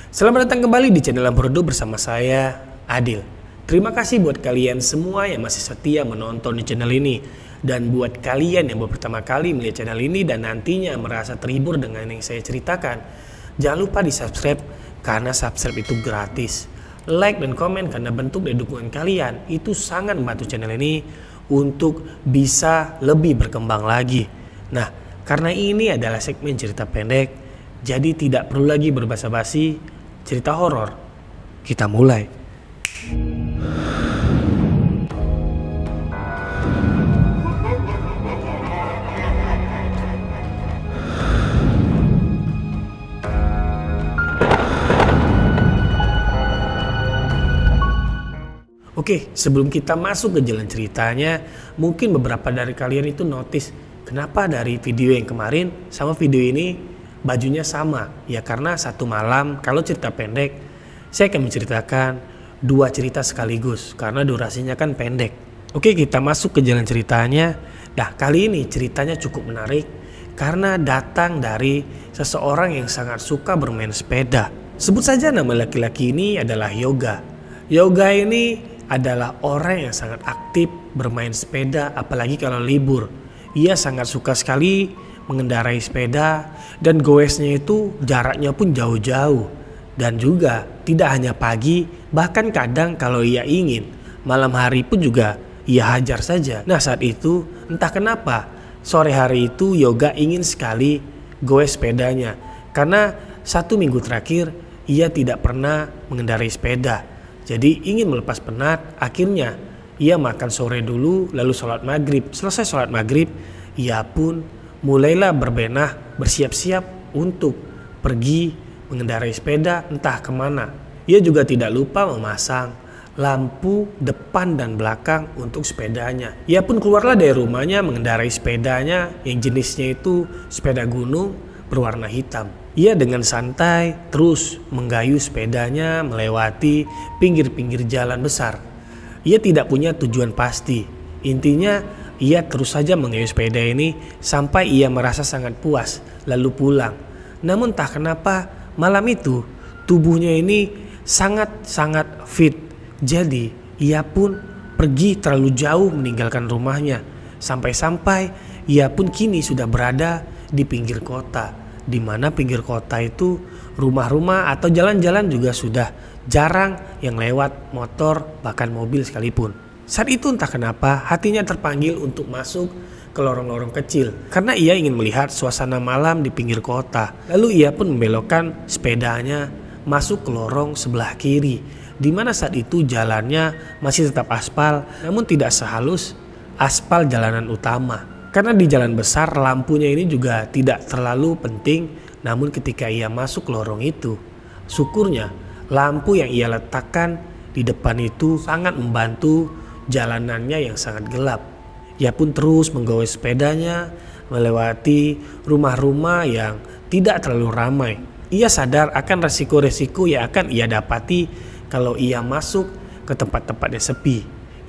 Selamat datang kembali di channel Lambordo bersama saya, Adil. Terima kasih buat kalian semua yang masih setia menonton di channel ini. Dan buat kalian yang baru pertama kali melihat channel ini dan nantinya merasa terhibur dengan yang saya ceritakan, jangan lupa di subscribe karena subscribe itu gratis. Like dan komen karena bentuk dari dukungan kalian itu sangat membantu channel ini untuk bisa lebih berkembang lagi. Nah, karena ini adalah segmen cerita pendek, jadi tidak perlu lagi berbasa-basi. Cerita horor, kita mulai. Oke, sebelum kita masuk ke jalan ceritanya, mungkin beberapa dari kalian itu notice kenapa dari video yang kemarin sama video ini bajunya sama. Ya karena satu malam kalau cerita pendek saya akan menceritakan dua cerita sekaligus karena durasinya kan pendek. Oke, kita masuk ke jalan ceritanya. Nah, kali ini ceritanya cukup menarik karena datang dari seseorang yang sangat suka bermain sepeda. Sebut saja nama laki-laki ini adalah Yoga. Yoga ini adalah orang yang sangat aktif bermain sepeda apalagi kalau libur. Ia sangat suka sekali mengendarai sepeda dan goesnya itu jaraknya pun jauh-jauh. Dan juga tidak hanya pagi, bahkan kadang kalau ia ingin malam hari pun juga ia hajar saja. Nah, saat itu entah kenapa sore hari itu Yoga ingin sekali goes sepedanya karena 1 minggu terakhir ia tidak pernah mengendarai sepeda. Jadi ingin melepas penat, akhirnya ia makan sore dulu lalu sholat maghrib. Selesai sholat maghrib, ia pun mulailah berbenah bersiap-siap untuk pergi mengendarai sepeda entah kemana. Ia juga tidak lupa memasang lampu depan dan belakang untuk sepedanya. Ia pun keluarlah dari rumahnya mengendarai sepedanya yang jenisnya itu sepeda gunung berwarna hitam. Ia dengan santai terus menggayuh sepedanya melewati pinggir-pinggir jalan besar. Ia tidak punya tujuan pasti. Intinya ia terus saja mengayuh sepeda ini sampai ia merasa sangat puas lalu pulang. Namun tak kenapa malam itu tubuhnya ini sangat-sangat fit. Jadi ia pun pergi terlalu jauh meninggalkan rumahnya. Sampai-sampai ia pun kini sudah berada di pinggir kota. Di mana pinggir kota itu rumah-rumah atau jalan-jalan juga sudah jarang yang lewat motor bahkan mobil sekalipun. Saat itu entah kenapa hatinya terpanggil untuk masuk ke lorong-lorong kecil karena ia ingin melihat suasana malam di pinggir kota. Lalu ia pun membelokkan sepedanya masuk ke lorong sebelah kiri di mana saat itu jalannya masih tetap aspal namun tidak sehalus aspal jalanan utama. Karena di jalan besar lampunya ini juga tidak terlalu penting, namun ketika ia masuk ke lorong itu, syukurnya lampu yang ia letakkan di depan itu sangat membantu jalanannya yang sangat gelap. Ia pun terus menggawe sepedanya melewati rumah-rumah yang tidak terlalu ramai. Ia sadar akan resiko-resiko yang akan ia dapati kalau ia masuk ke tempat-tempat yang sepi.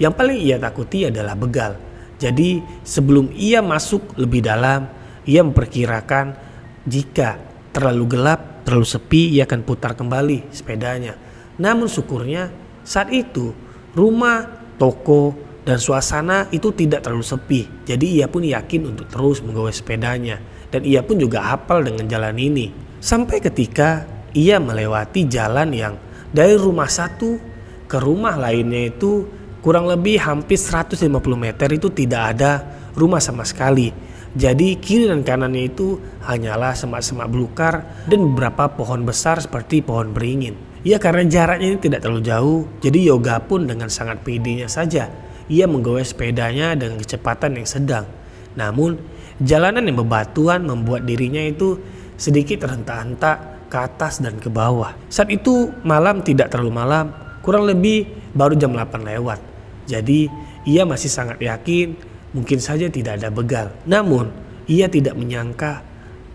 Yang paling ia takuti adalah begal. Jadi sebelum ia masuk lebih dalam, ia memperkirakan jika terlalu gelap, terlalu sepi, ia akan putar kembali sepedanya. Namun syukurnya saat itu rumah, toko, dan suasana itu tidak terlalu sepi. Jadi ia pun yakin untuk terus menggawe sepedanya. Dan ia pun juga hafal dengan jalan ini. Sampai ketika ia melewati jalan yang dari rumah satu ke rumah lainnya itu kurang lebih hampir 150 meter itu tidak ada rumah sama sekali. Jadi kiri dan kanannya itu hanyalah semak-semak belukar dan beberapa pohon besar seperti pohon beringin. Ya karena jaraknya ini tidak terlalu jauh, jadi Yoga pun dengan sangat pedenya saja ia menggawe sepedanya dengan kecepatan yang sedang. Namun jalanan yang bebatuan membuat dirinya itu sedikit terhentak-hentak ke atas dan ke bawah. Saat itu malam tidak terlalu malam, kurang lebih baru jam 8 lewat. Jadi ia masih sangat yakin mungkin saja tidak ada begal. Namun ia tidak menyangka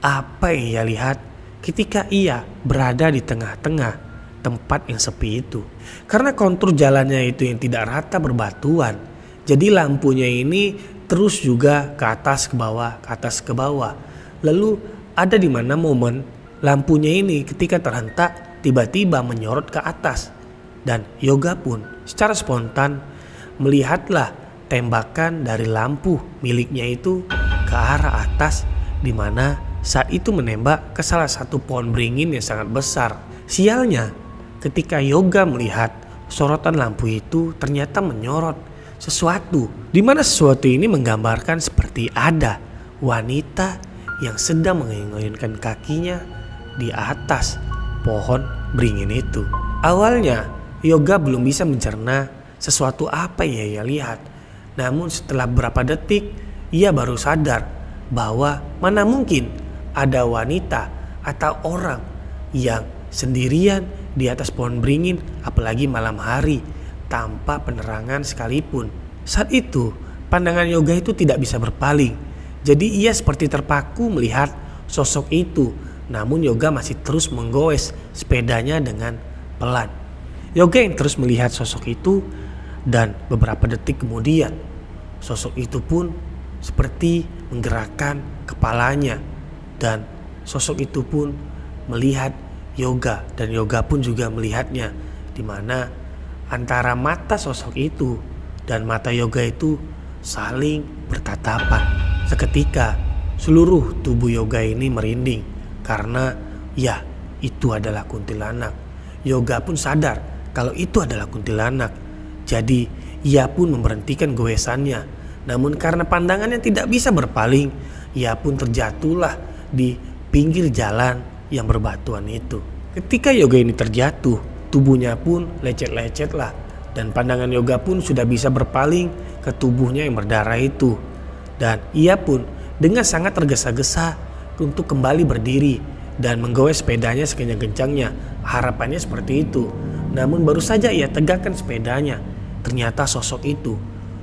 apa yang ia lihat ketika ia berada di tengah-tengah tempat yang sepi itu. Karena kontur jalannya itu yang tidak rata berbatuan, jadi lampunya ini terus juga ke atas ke bawah, ke atas ke bawah. Lalu ada di mana momen lampunya ini ketika terhentak tiba-tiba menyorot ke atas. Dan Yoga pun secara spontan melihatlah tembakan dari lampu miliknya itu ke arah atas, di mana saat itu menembak ke salah satu pohon beringin yang sangat besar. Sialnya, ketika Yoga melihat sorotan lampu itu ternyata menyorot sesuatu, di mana sesuatu ini menggambarkan seperti ada wanita yang sedang mengoyong-oyongkan kakinya di atas pohon beringin itu. Awalnya Yoga belum bisa mencerna sesuatu apa yang ia lihat. Namun setelah beberapa detik ia baru sadar bahwa mana mungkin ada wanita atau orang yang sendirian di atas pohon beringin, apalagi malam hari tanpa penerangan sekalipun. Saat itu pandangan Yoga itu tidak bisa berpaling. Jadi ia seperti terpaku melihat sosok itu. Namun Yoga masih terus menggoes sepedanya dengan pelan. Yoga yang terus melihat sosok itu, dan beberapa detik kemudian sosok itu pun seperti menggerakkan kepalanya, dan sosok itu pun melihat Yoga dan Yoga pun juga melihatnya, di mana antara mata sosok itu dan mata Yoga itu saling bertatapan. Seketika seluruh tubuh Yoga ini merinding karena ya itu adalah kuntilanak. Yoga pun sadar kalau itu adalah kuntilanak. Jadi ia pun memberhentikan goesannya. Namun karena pandangannya tidak bisa berpaling, ia pun terjatuhlah di pinggir jalan yang berbatuan itu. Ketika Yoga ini terjatuh, tubuhnya pun lecet-lecet lah. Dan pandangan Yoga pun sudah bisa berpaling ke tubuhnya yang berdarah itu. Dan ia pun dengan sangat tergesa-gesa untuk kembali berdiri dan menggoes sepedanya sekencang-kencangnya. Harapannya seperti itu. Namun baru saja ia tegakkan sepedanya, ternyata sosok itu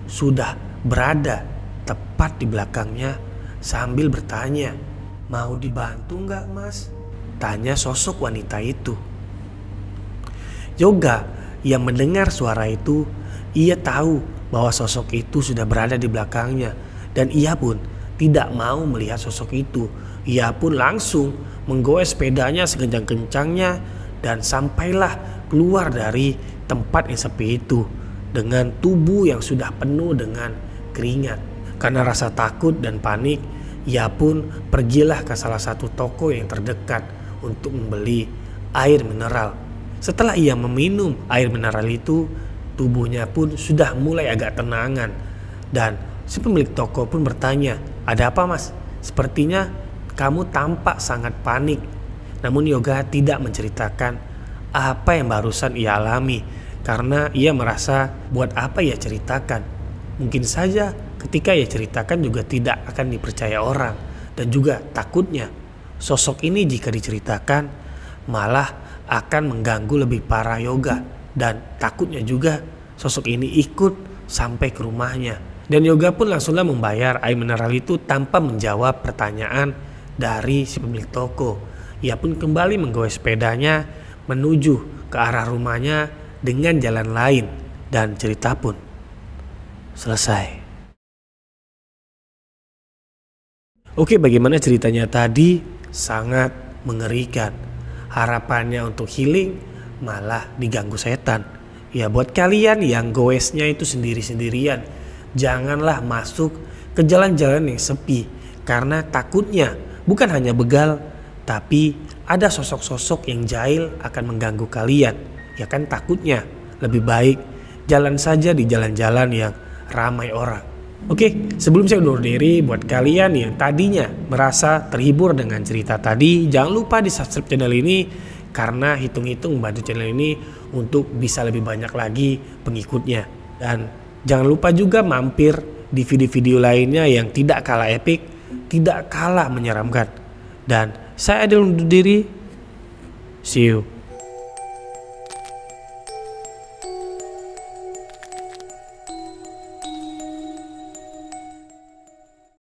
sudah berada tepat di belakangnya sambil bertanya, "Mau dibantu nggak, Mas?" Tanya sosok wanita itu. Yoga yang mendengar suara itu, ia tahu bahwa sosok itu sudah berada di belakangnya, dan ia pun tidak mau melihat sosok itu. Ia pun langsung menggoes sepedanya sekencang-kencangnya dan sampailah keluar dari tempat yang sepi itu dengan tubuh yang sudah penuh dengan keringat. Karena rasa takut dan panik, ia pun pergilah ke salah satu toko yang terdekat untuk membeli air mineral. Setelah ia meminum air mineral itu, tubuhnya pun sudah mulai agak tenangan. Dan si pemilik toko pun bertanya, "Ada apa, Mas? Sepertinya kamu tampak sangat panik." Namun Yoga tidak menceritakan apa yang barusan ia alami, karena ia merasa buat apa ia ceritakan. Mungkin saja ketika ia ceritakan juga tidak akan dipercaya orang, dan juga takutnya sosok ini jika diceritakan malah akan mengganggu lebih parah Yoga, dan takutnya juga sosok ini ikut sampai ke rumahnya. Dan Yoga pun langsunglah membayar air mineral itu tanpa menjawab pertanyaan dari si pemilik toko. Ia pun kembali menggoes sepedanya menuju ke arah rumahnya dengan jalan lain, dan cerita pun selesai. Oke, bagaimana ceritanya tadi? Sangat mengerikan. Harapannya untuk healing malah diganggu setan. Ya, buat kalian yang goesnya itu sendiri-sendirian, janganlah masuk ke jalan-jalan yang sepi, karena takutnya bukan hanya begal, tapi ada sosok-sosok yang jahil akan mengganggu kalian. Ya kan, takutnya lebih baik jalan saja di jalan-jalan yang ramai orang. Oke, sebelum saya undur diri, buat kalian yang tadinya merasa terhibur dengan cerita tadi, jangan lupa di subscribe channel ini, karena hitung-hitung membantu channel ini untuk bisa lebih banyak lagi pengikutnya. Dan jangan lupa juga mampir di video-video lainnya yang tidak kalah epik, tidak kalah menyeramkan. Dan saya Adil undur diri. See you.